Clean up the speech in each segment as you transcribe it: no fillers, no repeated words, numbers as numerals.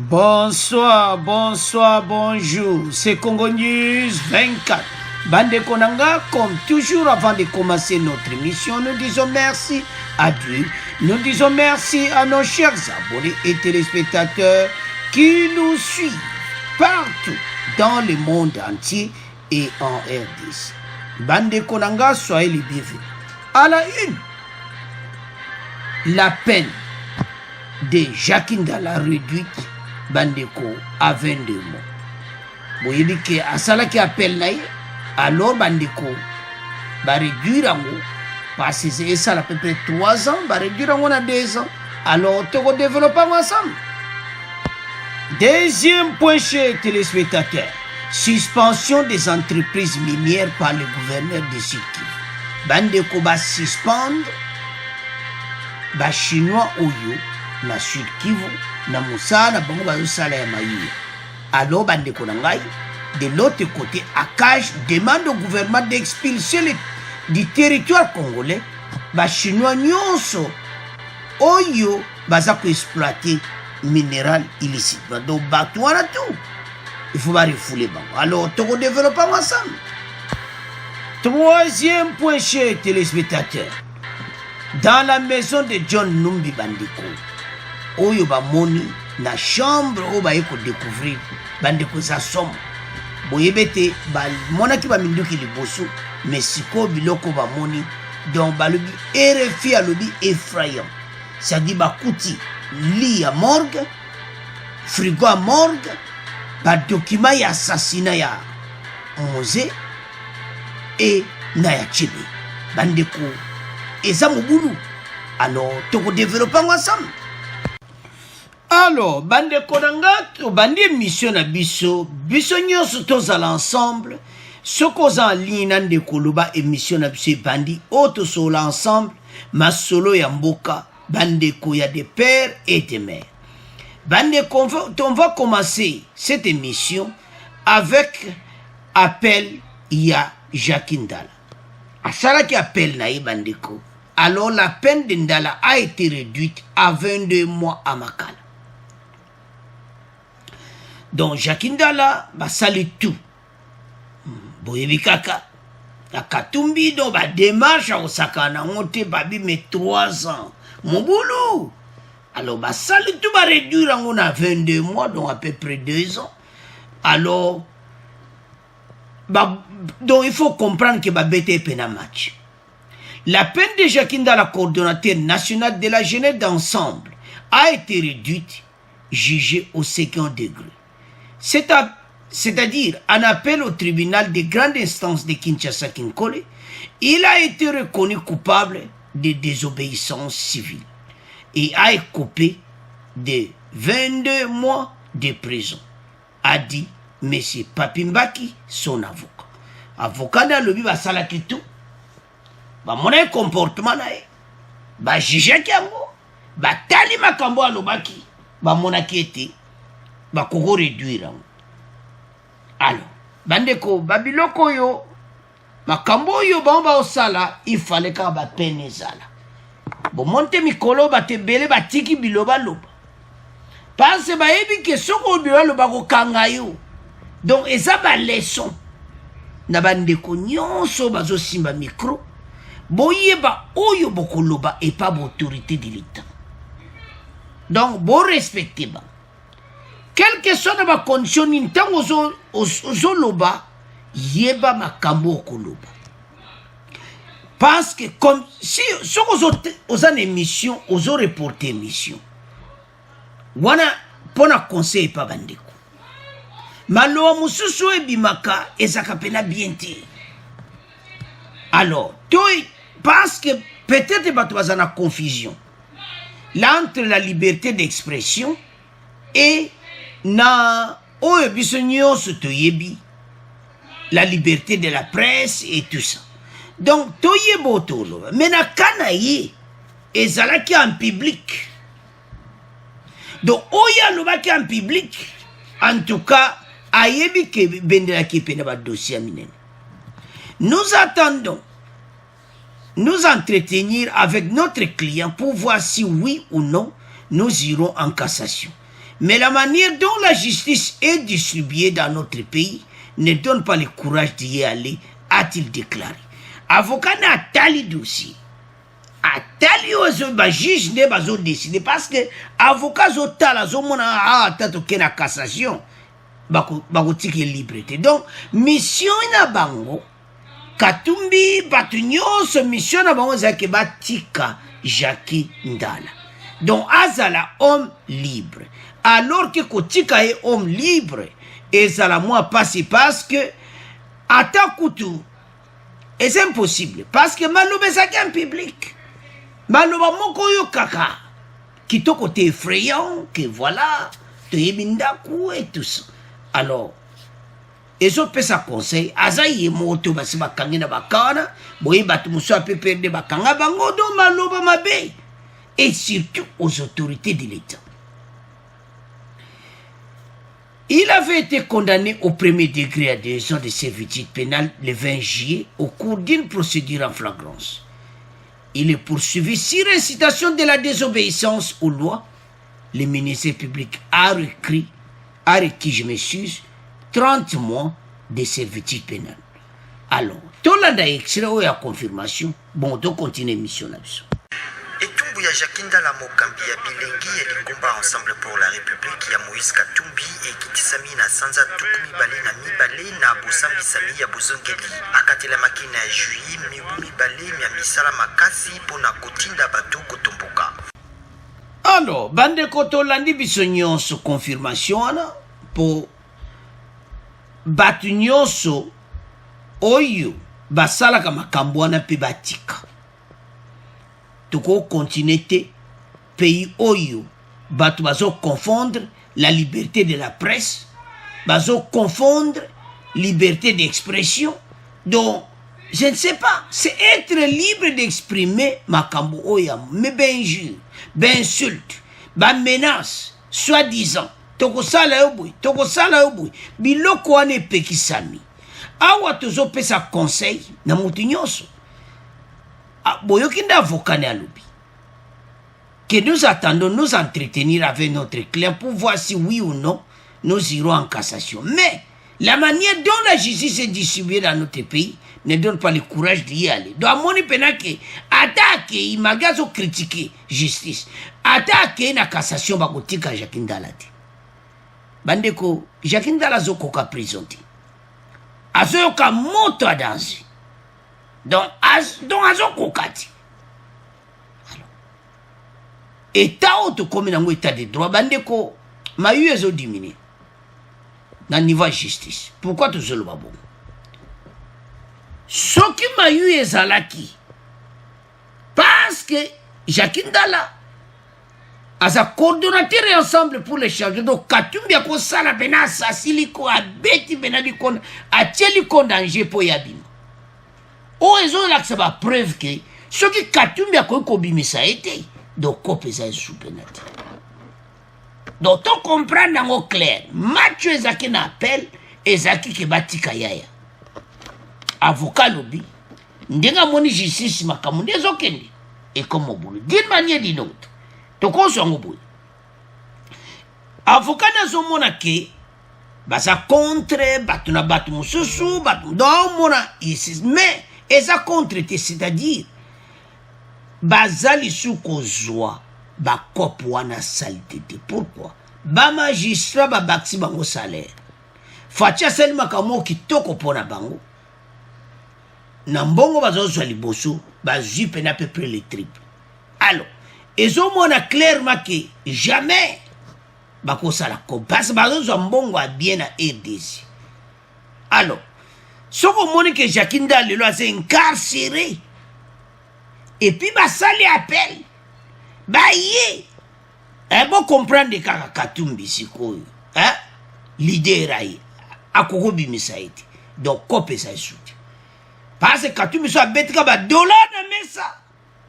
Bonsoir, bonsoir, bonjour. C'est Congo News 24. Bande Konanga, comme toujours avant de commencer notre émission, nous disons merci à Dieu. Nous disons merci à nos chers abonnés et téléspectateurs qui nous suivent partout dans le monde entier et en RDC. Bande Konanga, soyez les bienvenus. À la une, la peine de Jacques Ndala réduite Bandeko à 22 mois. Boyebi ke asala ki appel naï, alors Bandeko va réduire en haut. Parce que c'est ça à peu près 3 ans, va réduire en haut à 2 ans. Alors, tu vas développer ensemble. Deuxième point chez téléspectateurs, suspension des entreprises minières par le gouverneur de Sud-Kivu. Bandeko va suspendre ba chinois oyo na Sud-Kivu na musana bango bazosala ya mayuya. Alors bandeko na ngai, de l'autre côté, Akash demande au gouvernement d'expulser du territoire congolais ba chinois nyonso oyo baza ko exploiter minéral illicite. Donc bato wana tout, il faut pas refouler bango. Alors toko développer ensemble. Troisième point chez téléspectateurs, dans la maison de John Numbi Bandeko oyo bamoni na chambre oyo bayeko découvrir bandeko za somme boyebete bamonaki baminduki liboso mais siko biloko bamoni donc balobi RFI alobi effrayant, c'est-à-dire bakuti lit à morgue, frigo à morgue, document ya assassinat ya Mosé et na ya Tchebe bandeko eza mobulu. Alors toko développer ensemble. Alors bande konanga to bande mission na biso nyonso tozala ensemble soko za en ligne na ndeko loba émission na biso bandi auto solo ensemble masolo ya mboka bandeko ya des pères et des mères. Bandeko, on va commencer cette émission avec appel ya Jacques Ndala. Asala qui appelle na bandeko. Alors la peine de Ndala a été réduite à 22 mois à Makala. Donc Jacques Ndala va saluer tout. Boyebi kaka. La Katumbi donc va démarche à Osaka na monte babi mais 3 ans. Mon boulot. Alors va saluer tout va réduire en a 22 mois donc à peu près 2 ans. Alors donc il faut comprendre que babete pena match. La peine de Jacques Ndala, coordonnateur national de la jeunesse d'ensemble, a été réduite, jugée au 2e degré. C'est-à-dire, en appel au tribunal de grande instance de Kinshasa-Kinkole, il a été reconnu coupable de désobéissance civile et a été coupé de 22 mois de prison, a dit M. Papimbaki, son avocat. Avocat dans le but, ça l'a tout. Mon comportement na juge kiango tali makambo alobaki monaki ete koko réduire. Alors bandeko babiloko yo makambo yo ba osala il fallait ka peine ezala monte mikolo batebele batiki biloba loba parce bayebi ke soko biloba loba ko kanga yo. Donc eza ba leçon na bandeko nyonso bazo simba micro boyeba oyo bokoloba et pas l'autorité de l'État. Donc bon respecter ba quelle que soit ma condition n'intan ozo loba yeba makambo okoloba parce que comme si ozo en émission ozo reporter émission wana pona conseil pa bandeko malo mususu ebimaka ezaka pena bien te. Alors toi parce que peut-être il y a une confusion là entre la liberté d'expression et la liberté de la presse et tout ça. Donc, mais na kanaye ezalaki en public. Donc, oya lobaki en public. En tout cas, ayebi ke bendelaki pena ba dossier minene. Nous attendons nous entretenir avec notre client pour voir si oui ou non nous irons en cassation. Mais la manière dont la justice est distribuée dans notre pays ne donne pas le courage d'y aller, a-t-il déclaré. Avocat n'a tali dossier. A tali ozo ba juge ne ba zo décider parce que avocat zo tala zo mona tato kena cassation bako tiki liberté. Donc mission na bango Katumbi batunyoso mission na bango zake batika Jackie Ndala. Donc azala homme libre. Alors que kotika est homme libre et zala moi passer parce que atakutu et c'est impossible parce que malobe zake en public. Maloba moko yo kaka qui to côté effrayant que voilà te yebindaku et tout ça. Alors et so pesa conseil azaye moto basi bakangi na bakana boye batu muso ape perde bakanga bango do maloba mabe et surtout aux autorités de l'État. Il avait été condamné au premier degré à 2 ans de servitude pénale le 20 juillet au cours d'une procédure en flagrance. Il est poursuivi sur incitation de la désobéissance aux lois. Le ministère public a requis, je m'excuse, 30 mois de servitude pénale. Alors, tout le monde a extrait ou a confirmation. Bon, donc continue mission là. Etumbu ya Jackie Ndala mokambi ya bilengi elingumba ensemble pour la République ya Moïse Katumbi ekitisami na sanza tukumi bale na mibale na bosambi sami ya bozongeli akatela makina ya jui mibumi bale mia misala makasi pona kotinda batu kotomboka. Alors, bande kotolandi biso nyonso confirmation wana po batu nyonso oyo basalaka makambo wana pe batika. Toko continuer pays oyo batu bazo confondre la liberté de la presse, bazo confondre liberté d'expression. Donc je ne sais pas, c'est être libre d'exprimer makambo oya mais ben injure, ben insulte, ben menace, soi-disant toko sala yo boy biloko wane pekisami awa tozo pesa conseil na mutu nyonso. Boyokinda avocat ne alobi que nous attendons nous entretenir avec notre client pour voir si oui ou non nous irons en cassation. Mais la manière dont la justice est distribuée dans notre pays ne donne pas le courage d'y aller. Donc, mon penake attaque, il m'a critiqué justice. Attaque na cassation bakotika Jackie Ndala. Bandeko Jackie Ndala zo koka prison te. Azo yoka moto a danger. Donc azo kokati. État auto comme dans état de droit bandeko ma eu ezo diminuer dans niveau de justice. Pourquoi tout seul bon? Ce qui m'a eu ezalaki parce que Jackie Ndala as un coordonnateur ensemble pour les charges. Donc Katumbi a ko sala bena sasiliko abeti bena di kon a tieli kon danger pour yabima. O ezo la que ça va preuve que ce qui Katumbi a ko bimisa été donc kopesa sous pénalité. Donc on comprend dans au clair Mathieu ezaki na appel ezaki ke batika yaya avocat lobby ndenga moni justice makamu ndezo kende et comme obulu d'une manière d'une autre to ko songo boy avocat na zo mona ke basa contre batuna batu mususu batu do mona ici mais eza contre c'est-à-dire bazali suko zwa ba kop wana salité. Pourquoi? Ba magistrat ba baksi bango salaire. Fatia selma kamo kitoko pona bango. Na mbongo bazozwa liboso bazwi pena à peu près le triple. Alors, ezo mona clairement que jamais bako sala ko parce bazozwa mbongo a bien à RDC. Alors, soko moni que Jackie Ndala lelo a incarcéré. Et puis bah ça les appelle bah yé bon comprendre de kaka Katumbi sikoyo hein leader ayi akoko bimisa ete donc kope sa soutien parce que Katumbi so betika ba dollar na mesa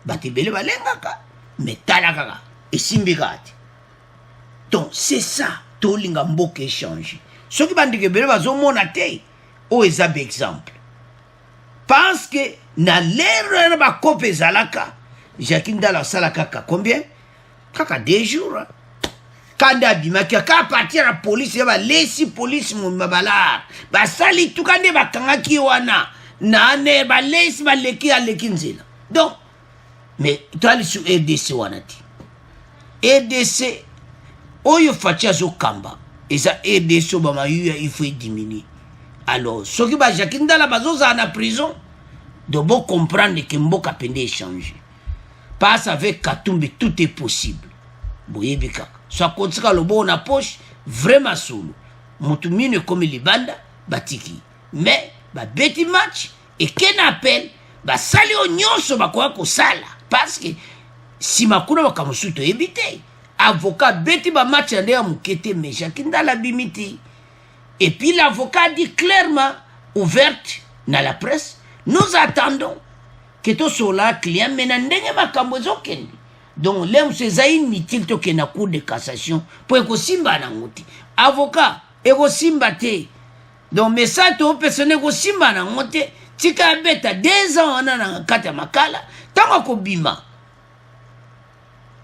ba tebele balengaka mais tala kaka esimbika ate. Donc c'est ça to linga mboka échange ce qui bandike bele bazomona te o eza exemple parce que na l'erreur ba kope zalaka Jackie Ndala sala kaka combien kaka 2 jours kanda bimaki ka partir la police ya ba lesi police mu mabala ba sali tukande ba kangaki wana na ne ba lesi ba leki aleki nzela. Donc mais toi sur RDC wana ti RDC oyo fatia zo kamba eza RDC ba mayu il faut diminuer. Alors ceux qui ba Jakinda la bazoza na prison de bon comprendre que mboka pende changer. Passe avec Katumbi, tout est possible. Boyebika. Soit kontika lobo na poche, vraiment solo. Mutumine comme libanda, batiki. Mais, ba beti match, et ken appelle, ba sali o nyonso ba kwa ko sala. Parce que, si makuna wa kamusuto ebite, avocat beti ba match ande ya mukete me Jakinda la bimiti. Et puis l'avocat dit clairement, ouverte dans la presse, nous attendons que tout cela client menandenge makambo zokende. Donc l'aime se zaïn mitil to ke na cour de cassation pour ko simba na ngoti. Avocat ego simba te. Donc message to personne ko simba na ngoti tika beta 2 ans na kata makala tango ko bima.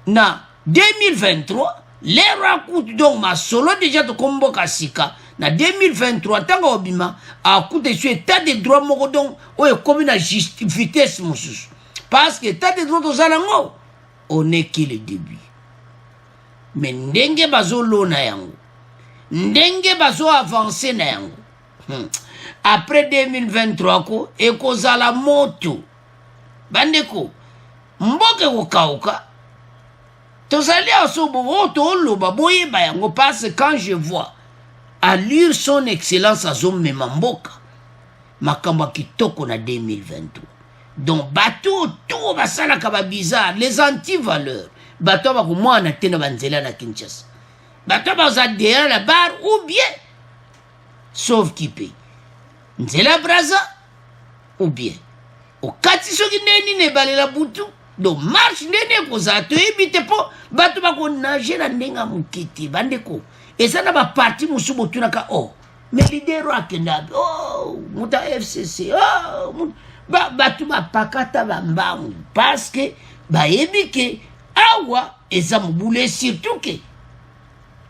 Na 2023 les raconte donc ma solo déjà to komboka sika. Na 2023 tanga obima a coûté sur état de droit moko donc o e comme na vitesse mususu parce que état de droit ozalango on est que le début mais ndenge bazo lona yango ndenge bazo avancer na yango après 2023 ko e kozala moto bandeko mboke ko kauka tozali asobo to loba boye ba yango parce que quand je vois à lire son excellence à Zom Memamboka, Makamba Kitoko na 2023. Donc, bateau, tout va ça la kaba bizarre, les anti-valeurs. Bateau va comme moi na tena banzela na Kinshasa. Bateau va za derrière la barre ou bien, sauf qui paye. Nzela Braza ou bien. Au katiso ki neni ne bale la butu. Donc, marche nene ko za to ebite po, bateau va ko nager na ndenga mukiti, bandeko. Et ça n'a pas parti musubo tunaka oh mais leader akenda oh muta FCC oh batu ba pakata ba mbangu parce que ba yebike awa eza mubule surtout que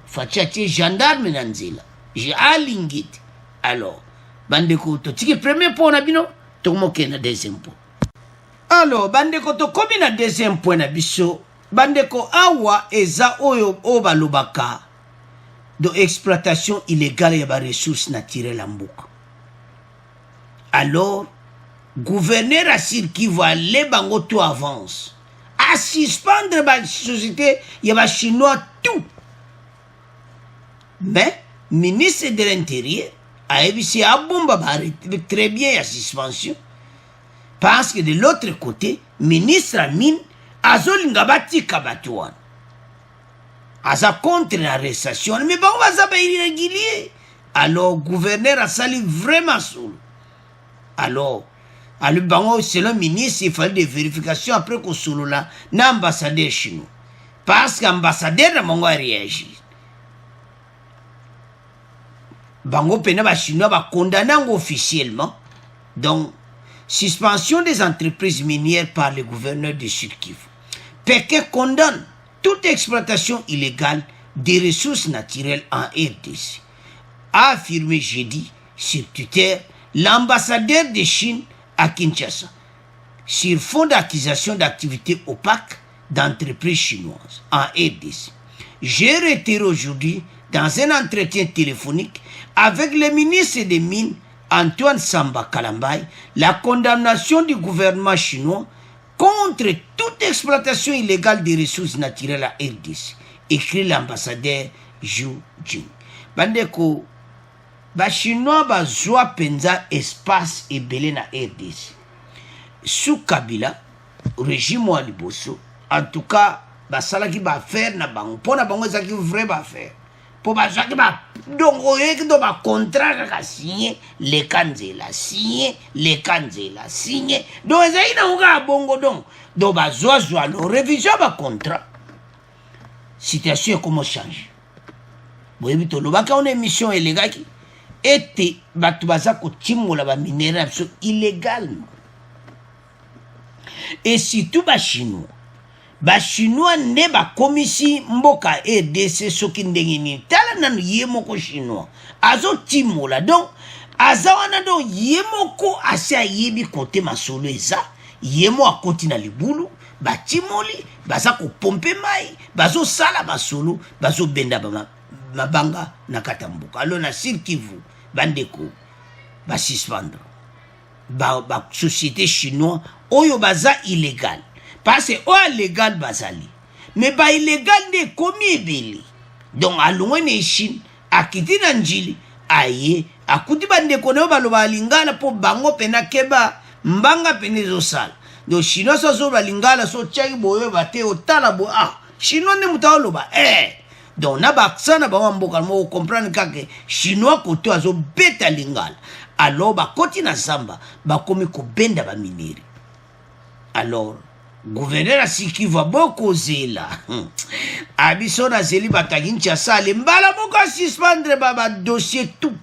fachache gendarme na nzela j'ai alingit alors bandeko to tiki premier point na bino to moke na deuxième point alors bandeko to komi na deuxième point na biso bandeko awa eza oyo obalobaka de exploitation illégale de ressources naturelles en Mboka. Alors, gouverneur assure qui va aller bango tout avance. À suspendre la société, il y a chinois tout. Mais, ministre de l'Intérieur a évité à bomba très bien la suspension. Parce que de l'autre côté, ministre Amin a zolingabati kabatuan. Aza contre l'arrestation, mais bon, on va irrégulier. Alors, gouverneur a sali vraiment sous. Alors, selon le ministre, il fallait des vérifications après qu'on soit là, l'ambassadeur chinois. Parce que l'ambassadeur n'a pas réagi. Bango pena chinois va condamner officiellement. Donc, suspension des entreprises minières par le gouverneur de Sud-Kivu. Pékin condamne toute exploitation illégale des ressources naturelles en RDC, a affirmé jeudi sur Twitter l'ambassadeur de Chine à Kinshasa, sur fond d'accusation d'activités opaques d'entreprises chinoises en RDC. J'ai retiré aujourd'hui, dans un entretien téléphonique avec le ministre des Mines, Antoine Samba Kalambay, la condamnation du gouvernement chinois contre toute exploitation illégale des ressources naturelles à RDC, écrit l'ambassadeur Zhu Jing. Bandeko, ba chinois ba zoa penza espace et belé na RDC. Sous Kabila, régime wa liboso, en tout cas, ba salaki ba faire na bango, pona bango zaki vrai ba faire. Pour ba zaki ba donc oye do ba contrat ka signé les kanzela signé les kanzela signé donc zaina uga bongo donc ba zoa no révision ba contrat situation comment change boyebi to lobaka on émission illégale était batu bazako timola ba minerais illégalement et surtout ba chinois ba chinois ne ba komisi mboka RDC soki ndenge nini tala nanu ye moko chinois azo timola donc aza wana donc ye moko asi ayebi kote masolo eza ye mo akoti na libulu batimoli baza kopompe mai bazosala basolo bazobenda mabanga na kata mboka alo na Sud Kivu bandeko basuspendre ba société chinois oyo baza illégal parce que oyo légal bazali mais ba illégal nde komi ebele donc alongwe ne Chine akiti na njili aye akuti bandeko nayo baloba alingala po bango pena keba mbanga pene ezosala donc chinois so balingala so tiaki boyo bate otala bo chinois nde muta oloba donc na baksa na bango mboka mo comprendre kake chinois koto azobeta lingala alors bakoti na zamba bakomi kobenda bamineri alors gouverneur asikiva boko zela abiso na zeli batakinchi asale mbala moko suspendre ba dossier tout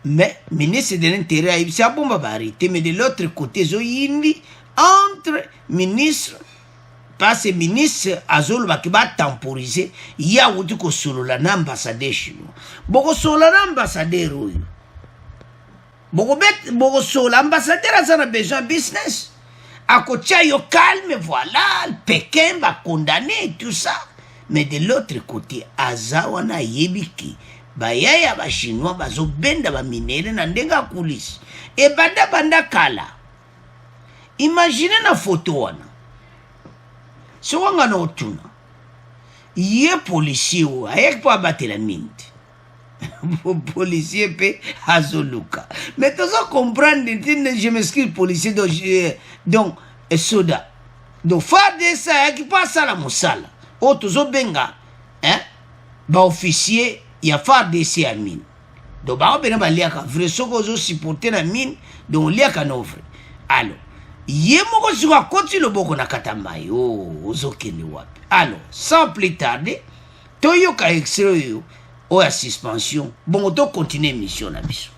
mais ministre de l'Intérieur a dit bon arrêté mais de l'autre côté zo yindi entre ministre parce que ministre azolo bakiba temporiser ya wuti ko solola na ambassadeur chinois boko solola na ambassadeur oyo boko solola ambassadeur azana besoin business akotia yo calme voilà Pékin va condamner tout ça mais de l'autre côté azawana yebiki bayaya ba chinois bazobenda ba minere na ndenga kulisi e banda kala imagine na photo wana so wanga na otuna ye policier o ayek po abatela minte policier pe azoluka mais tu dois comprendre je m'excuse policier donc soda donc FARDC ça qui passe à la musala o tozo benga ba officier ya FARDC a mine donc ba bena ba liaka vrai soko zo supporter na mine donc liaka no vrai alors ye moko zuka koti loboko na katamai ozokende wapi alors sans plus tarder toyoka extrait ou à suspension bon to continuer mission na biso.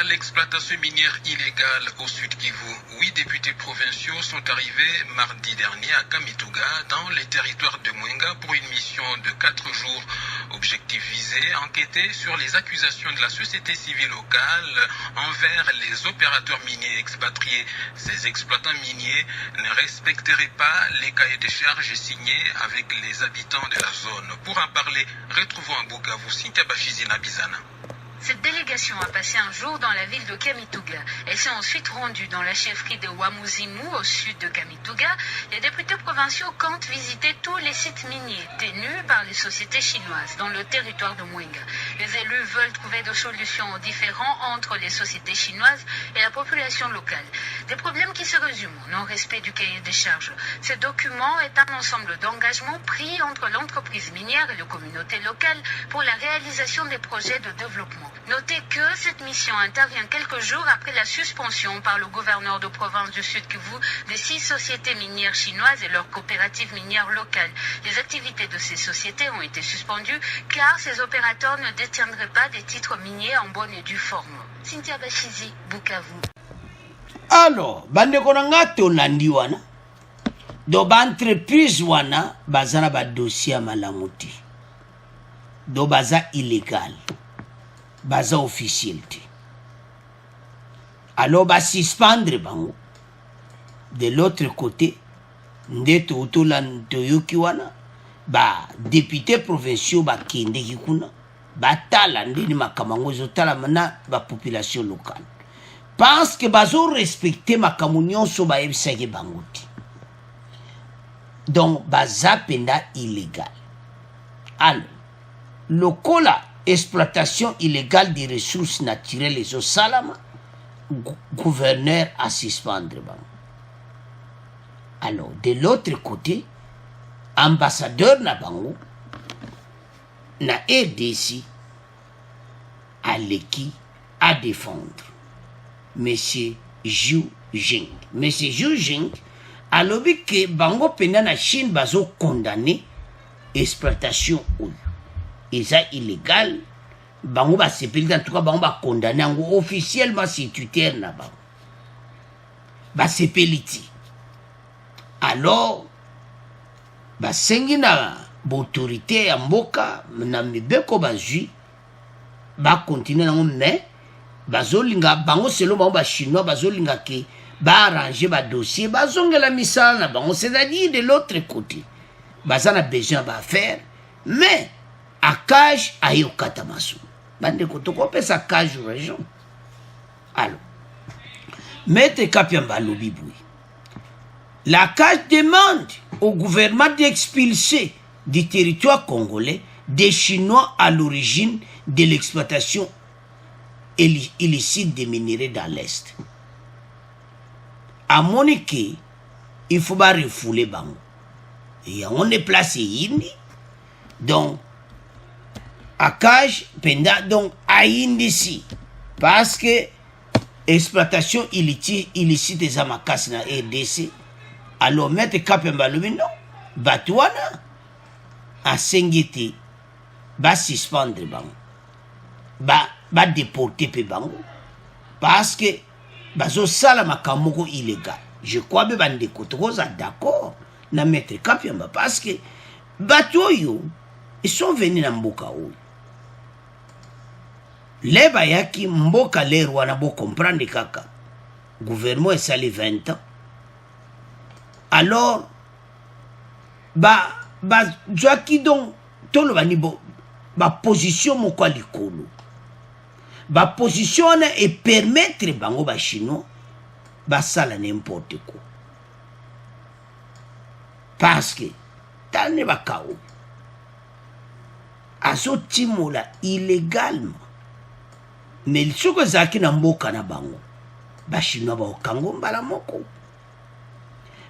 L'exploitation minière illégale au Sud Kivu. 8 députés provinciaux sont arrivés mardi dernier à Kamituga, dans les territoires de Mwenga, pour une mission de 4 jours. Objectif visé, enquêter sur les accusations de la société civile locale envers les opérateurs miniers expatriés. Ces exploitants miniers ne respecteraient pas les cahiers de charges signés avec les habitants de la zone. Pour en parler, retrouvons à Bukavu Cynthia Bachizina Bizana. Cette délégation a passé un jour dans la ville de Kamituga. Elle s'est ensuite rendue dans la chefferie de Wamuzimu, au sud de Kamituga. Les députés provinciaux comptent visiter tous les sites miniers tenus par les sociétés chinoises dans le territoire de Mwenga. Les élus veulent trouver des solutions différentes entre les sociétés chinoises et la population locale. Des problèmes qui se résument au non-respect du cahier des charges. Ce document est un ensemble d'engagements pris entre l'entreprise minière et les communautés locales pour la réalisation des projets de développement. Notez que cette mission intervient quelques jours après la suspension par le gouverneur de province du Sud Kivu de 6 sociétés minières chinoises et leurs coopératives minières locales. Les activités de ces sociétés ont été suspendues car ces opérateurs ne détiendraient pas des titres miniers en bonne et due forme. Cynthia Bachizi, Bukavu. Alors, bandeko nanga tolandi wana do ba entreprise wana bazana ba dossier malamu te do baza illégal baza officiel te alors ba suspendre bango de l'autre côté nde toyoki wana ba député provinciaux bakendeki kuna batala ndeni makambo ezotala na ba population locale parce que bazo respecter makambo nyonso bayebisaki bango te donc baza penda illégal alors lokola exploitation illégale des ressources naturelles et salama gouverneur à suspendre bango. Alors de l'autre côté ambassadeur na bango na RDC aleki à défendre monsieur Zhu Jing. Monsieur Zhu Jing alobi que bango pena na Chine bazo condamné exploitation oyo eza illégal bango ba sepeli en tout cas bango ba condamné ngo officiellement statutaire na bango ba sepeli ti alors basengi na autorité ya mboka na mibeko bazwi bakontinue nango, mais bazolinga bango selo bango bachinois bazolinga ke baarrange badossier bazongela misala na bango, c'est-à-dire de l'autre côté baza na besoin baaffaire, mais akage ayokata maso bandeko tokopesa kage région. Alors Maître Kapiamba alobi boye, la CAGE demande au gouvernement d'expulser du territoire congolais des Chinois à l'origine de l'exploitation illicite des minéraux dans l'Est. À Monique, il faut pas refouler bango. Et on est placé indi. Donc, à CAGE, donc à indi ici. Parce que exploitation illicite des amakas na RDC. Alors, Maître Kapiamba lobi non, Batouana a sengete, ba suspendre bango, ba déporter pe bango, parce que bazo sala makamoko illégal. Je crois que bandeko tokoza d'accord na Maître Kapiamba, parce que batoyo ils sont venus na mboka oyo. Les bayaki mboka l'air wana bo comprendre kaka. Gouvernement est salé 20 ans. Alors, joaki donc, tolo bani bo, position moko likolo. Position et permettre bango ba chinois, sala n'importe quoi. Parce que, tane ba kao, azo timola illégalement. Mais ce que zaki na mboka na bango, chinois ba okango mbala moko.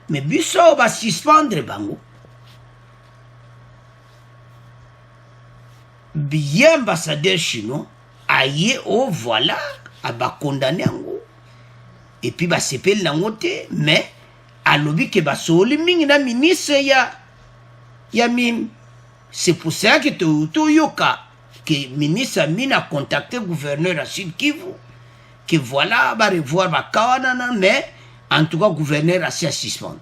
Mais biso va suspendre bango. Bien ambassadeur chinois, aïe, oh voilà, a ba condamné ango. Et puis ba sepel nango te, mais a lobi ke ba soli mingi na ministre ya mim. C'est pour ça que to yoka que ministre Amin a contacté le gouverneur à Sud Kivu, que voilà, va revoir ma kawanana, mais en tout cas, le gouverneur a suspendre.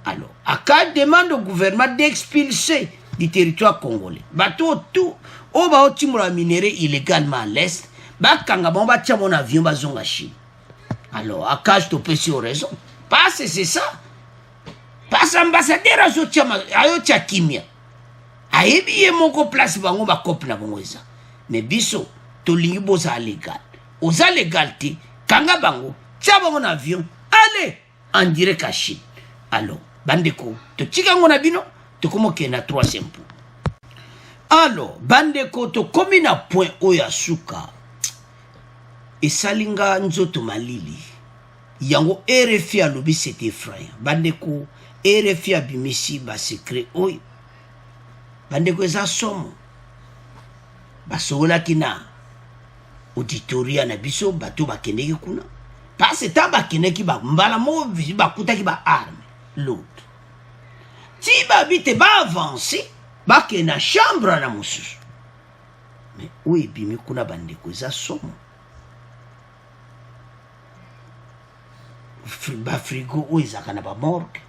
Alors, ACAGE demande au gouvernement d'expulser du territoire congolais. Tout, on va au minéraux illégalement à l'Est, on va tirer mon avion, on va Chine. Alors, ACAGE te peut sur raison. Parce que c'est ça. Parce que l'ambassadeur a tia kimia. Ayebi ye moko place bango ba cop na bango eza. Mais biso to lingi boza légal. Oza légalité kanga bango tia bango na avion allez en direct à Chine. Alors bandeko to tika ngo na bino to komoke na 3e point. Alors bandeko to komi na point oya suka esalinga nzoto malili. Yango RFI alobi c'est effrayant. Bandeko RFI abimisi ba secret oyo. Bandeko eza somo basola kina auditoria na biso bato bakendeki kuna parce que bakendeki ba mbala mo bakutaki ba arme l'autre ti babite ba avancer bakena chambre na mususu mais oui bimi kuna bandeko eza somo ba frigo o ezaka na ba morgue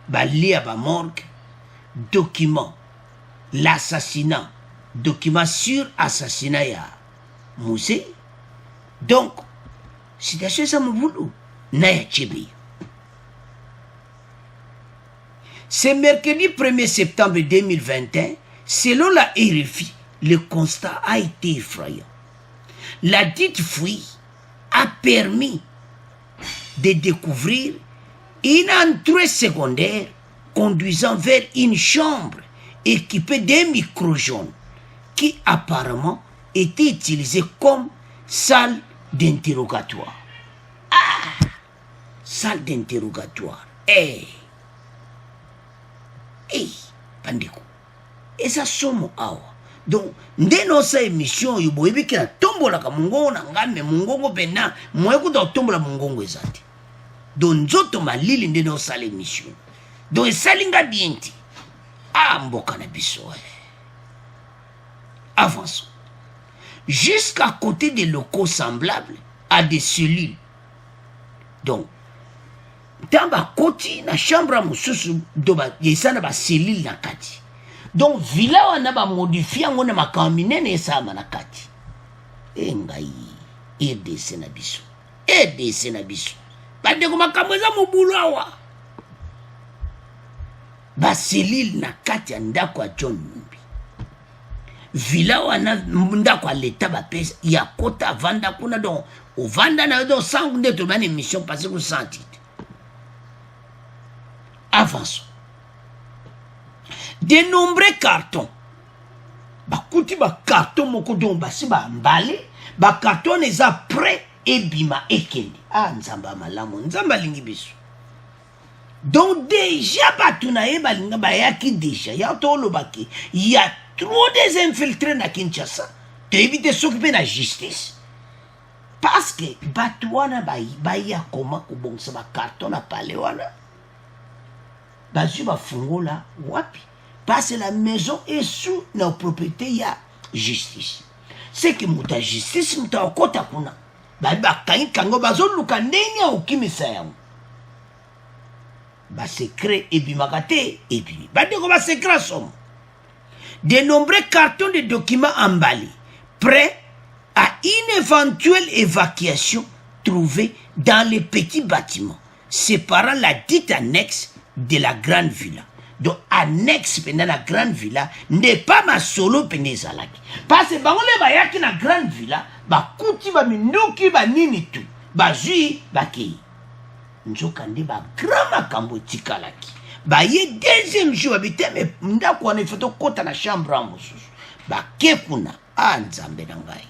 ba lia ba morgue document l'assassinat, document sur assassinat ya musée. Donc, situation ça mon boulot. Naya Tchébé. C'est mercredi 1er septembre 2021, selon la RFI, le constat a été effrayant. La dite fouille a permis de découvrir une entrée secondaire conduisant vers une chambre équipé d'un micro jaune qui apparemment était utilisé comme salle d'interrogatoire. Ah! Salle d'interrogatoire. Bandeko. Et ça somo awa. Donc, ndeno sa émission yubo ebiki na tombola ka mungongo na ngame mungongo pena mweko da tombola mungongo ezati. Donc nzoto malili ndeno sa l'émission. Donc esalinga bienti. Ah, mboka na biso. Avançons. Jusqu'à côté des locaux semblables à des cellules. Donc, tamba koti na chambre mosusu do ba yesana ba cellule na kati. Donc villa wana ba modifie ngo na makamine ne sama na kati. Ngai EDC na biso. EDC na biso. Bande ko makamweza mobulu awa. Ba cellule na kati ya ndako ya John Numbi. Villa wana ndako ya leta ba pesa ya kota vanda kuna donc au vanda na do sang de to bani mission parce que senti. Avançons. De nombreux cartons. Bakuti ba carton moko don basi ba mbale, ba carton eza prêt et bima ekende. Ah nzamba malamu, nzamba lingi biso. Donc déjà batuna e balinga ba yaki déjà, ya tolo baki, il y a trop des infiltrés na Kinshasa. Te éviter s'occuper la justice. Parce que batouana ba ya comment ko bonsa ba carton na pale wana. Bazu ba fungola wapi. Parce que la maison est sous la propriété, il y a justice. C'est que la justice, c'est que kota kuna. Ba kango bazo luka ndenya ukimisa yango. Ba secret et bimakate et puis ba deko ba secret somme. De nombreux cartons de documents emballés prêts à une éventuelle évacuation trouvés dans les petits bâtiments séparant la dite annexe de la grande villa. Donc annexe pendant la grande villa n'est pas ma solo penezalaki. Parce que bangole bayaki na grande villa ba kuti ba minuki ba nini tu ba zui ba ki nzokande ba grama kambo tikalaki ba ye deuxième jour habité mais ndako wana foto kota na chambre amosusu ba kekuna anzambe na ngai.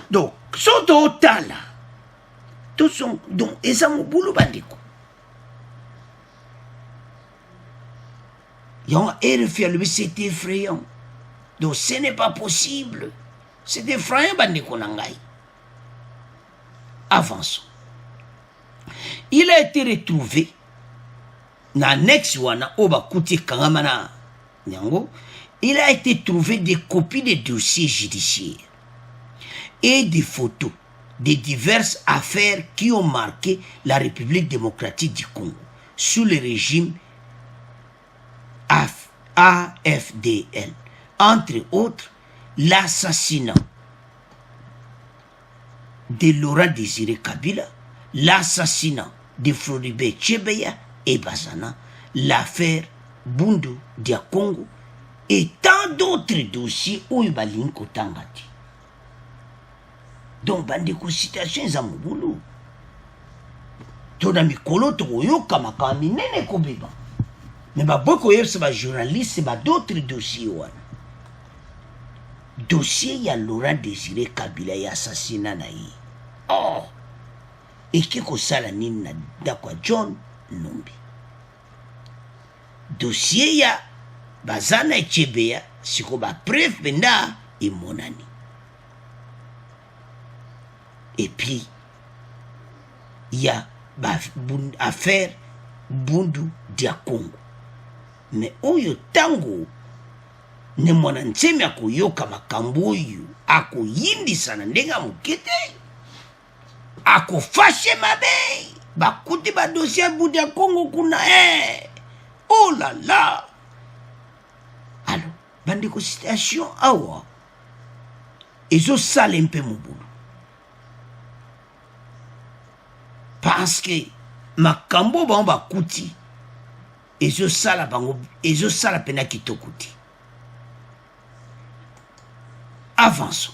Donc soto otala tout son donc eza mobulu bandiko. C'est effrayant. Donc ce n'est pas possible. C'est effrayant, Bandekonangai. Avançons. Il a été retrouvé dans l'annexe wana oba kuti kangamana nyango. Il a été trouvé des copies des dossiers judiciaires et des photos de diverses affaires qui ont marqué la République démocratique du Congo sous le régime AFDL, entre autres l'assassinat de Laurent Désiré Kabila, l'assassinat de Floribert Chebeya et Bazana, l'affaire Bundu Dia Congo et tant d'autres dossiers où il va Tangati. Donc, bandeko citation za mobulu. Tona mikolo to yoka makami nene kobeba. Mais beaucoup de journalistes, c'est d'autres dossiers. Dossier, il y a Laurent Désiré Kabila et assassinat. Oh! Et qui est ça la nina d'akwa John Numbi. Dossier, il y a Bazana et Chebeya, si qu'on va preuve benda et monani. Et puis, il y a affaire Bundu Dia Congo. Mais oyo tango ne mwana nsemi akoyoka makambo oyo akoyindisa na ndenge mokete akofashe mabe bakuti badossier Bundu ya Congo kuna oh là là. Alors bandeko citation awa ezosala mpe mobulu parce que makambo bango bakuti ezosala bango ezosala pena kitokuti. Avançons.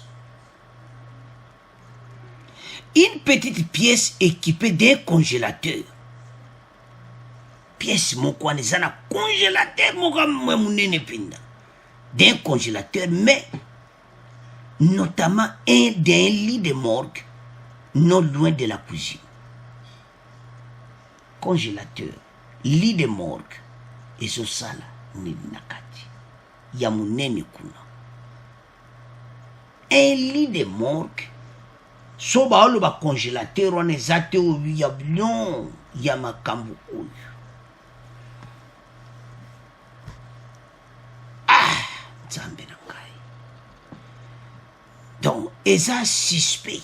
Une petite pièce équipée d'un congélateur. Pièce moko na congélateur moko munene pinda. D'un congélateur mais notamment d'un lit de morgue non loin de la cuisine. Congélateur, lit de morgue, et ce sala ni nakati. Yamunene kuna. Un lit de morgue, so ba olo ba congélateur on ezate o yablion yamakambu oyo. Ah, nzambe na ngai. Donc, eza suspect.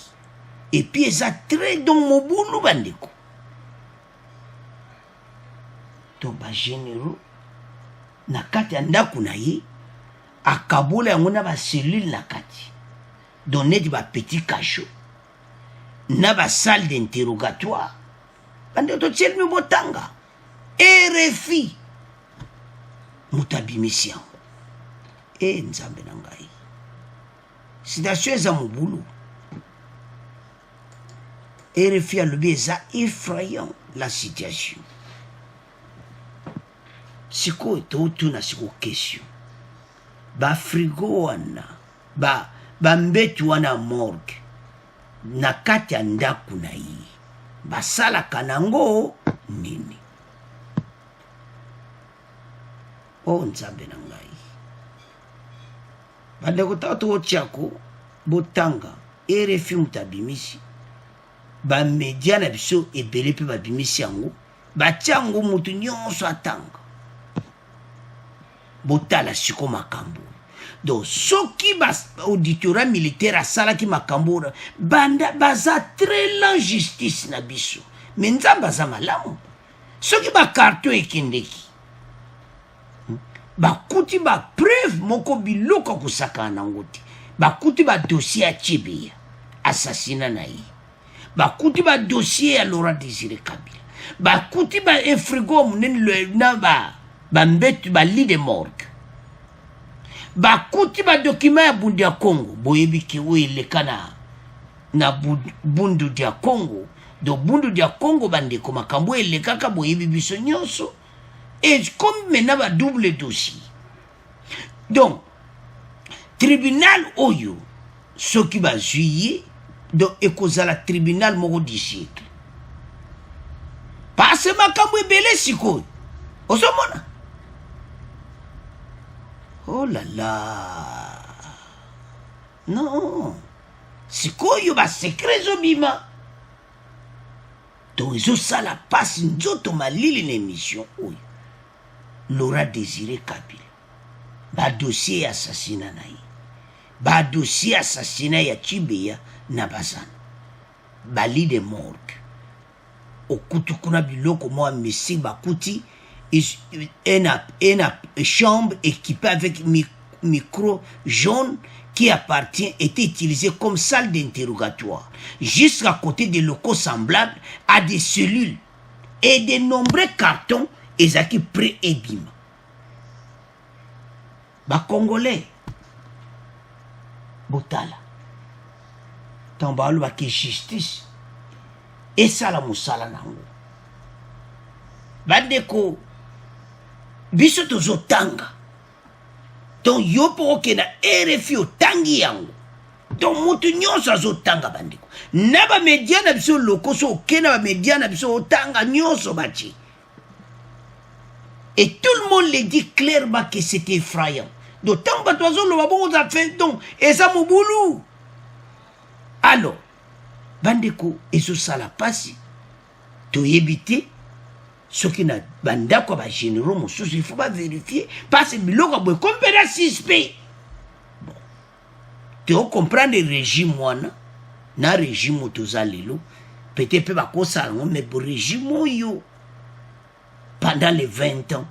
Et puis eza très dans mobulu bandeko. to bagénéraux na kati ya ndako na ye akabola yango na bacellule na kati donc neti bapetit cachot na basalle d'interrogatoire bande totieli mi botanga RFI moto abimisi yango nzambe na ngai situation eza mobulu RFI alobi eza effrayant la situation sikoyo toutuna siko question bafrigo wana bambeti wana morgue na kati ya ndako na ye basalaka nango nini nzambe na ngai bandeko taka tokotiako botanga RFI moto abimisi bamedia na biso ebele mpe babimisi yango batia yango moto nyonso atanga botala siko makambo donc soki auditorat militaire asalaki makambo banda baza très lent justice na biso me nzambe aza malamu soki bakarton ekendeki bakuti bapreuve moko biloko kosakana nango te bakuti badossier ya Tshibia assassinat na ye bakuti badossier ya Laurent Désiré Kabila bakuti baefrigo monene na bambetu balit de morgue bakuti badokima ya bundu ya Congo boyebi ke oyo eleka na bundu dia Congo do bundu dia Congo bandeko makambo elekaka boyebi biso nyonso et comme maintenant ba double dossier donc tribunal oyo soki ba juillet donc ekozala tribunal moko du siècle parce makambo ebele sikoyo osomona oh là là non sikoyo basekre ezobima donc ezosala pasi nzoto malili na émission oyo Laurent Désiré Kabila badossier ya assassinat na ye badossier assassinat ya Tshibia na bazana bali de morgue okutu kuna biloko mwa mesi bakuti une chambre équipée avec micro jaune qui était utilisé comme salle d'interrogatoire jusqu'à côté des locaux semblables à des cellules et de nombreux cartons ezaki pré-ebima Congolais botala ntango balobaki justice esala mosala nango bandeko biso tozotanga donc yo mpo okenda RFI otangi yango donc moto nyonso azotanga bandeko na bamedia na biso loko so okenda bamedia na biso otanga nyonso batie et tout le monde le dit clairement que c'était effrayant donc tant que toi le babon a fait donc et ça moboulou alors bandeko ezo sala pasi to yebite ce qui n'a banda quoi ba généraux mosusu il faut pas vérifier parce que biloko boy comme pena suspect bon tu comprendre le régime wana na régime tozalelo peut-être pas ko sala mais pour régime yo pendant les 20 ans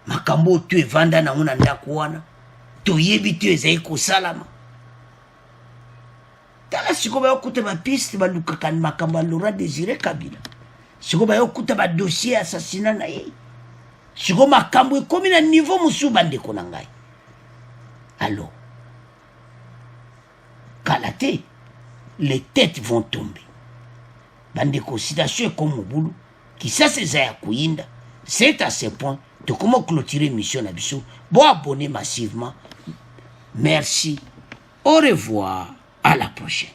makambo tu evanda na una ndako wana to yebi tu ezai ko salama tala siko ba okuta ba piste ba lukaka makambo Laurent Désiré Kabila siko ba okuta ba dossier assassinat na ye siko makambo ekomi na niveau musu bandeko na ngai alors kalate les têtes vont tomber bandeko situation comme mobulu qui ça c'est à kuinda c'est à ce point de comment clôturer mission nabiso bon abonner massivement merci au revoir à la prochaine.